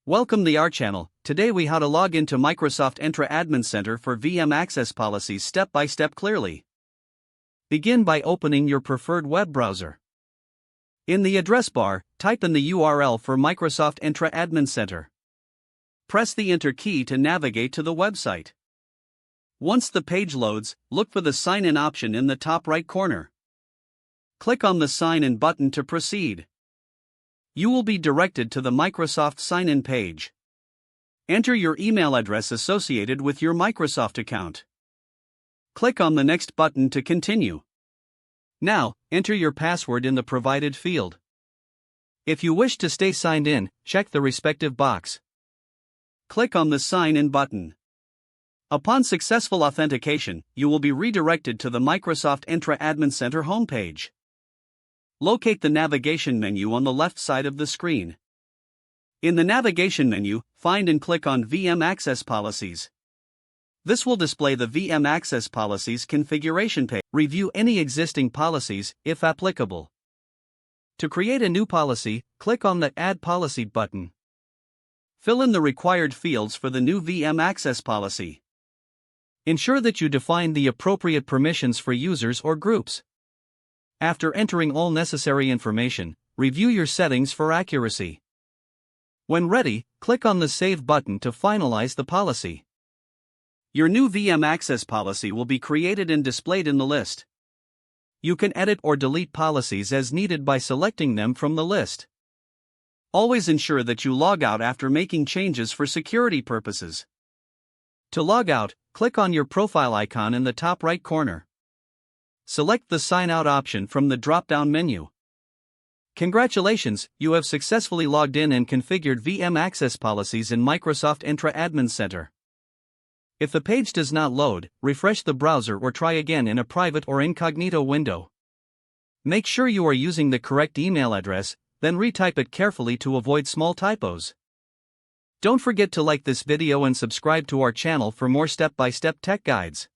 Welcome to our channel. Today we how to log into Microsoft Entra Admin Center for VM access policies step by step clearly. Begin by opening your preferred web browser. In the address bar, type in the URL for Microsoft Entra Admin Center. Press the Enter key to navigate to the website. Once the page loads, look for the Sign In option in the top right corner. Click on the Sign In button to proceed. You will be directed to the Microsoft Sign In page. Enter your email address associated with your Microsoft account. Click on the Next button to continue. Now, enter your password in the provided field. If you wish to stay signed in, check the respective box. Click on the Sign In button. Upon successful authentication, you will be redirected to the Microsoft Entra Admin Center homepage. Locate the navigation menu on the left side of the screen. In the navigation menu, find and click on VM Access Policies. This will display the VM Access Policies configuration page. Review any existing policies, if applicable. To create a new policy, click on the Add Policy button. Fill in the required fields for the new VM access policy. Ensure that you define the appropriate permissions for users or groups. After entering all necessary information, review your settings for accuracy. When ready, click on the Save button to finalize the policy. Your new VM access policy will be created and displayed in the list. You can edit or delete policies as needed by selecting them from the list. Always ensure that you log out after making changes for security purposes. To log out, click on your profile icon in the top right corner. Select the Sign Out option from the drop-down menu. Congratulations, you have successfully logged in and configured VM access policies in Microsoft Entra Admin Center. If the page does not load, refresh the browser or try again in a private or incognito window. Make sure you are using the correct email address, then retype it carefully to avoid small typos. Don't forget to like this video and subscribe to our channel for more step-by-step tech guides.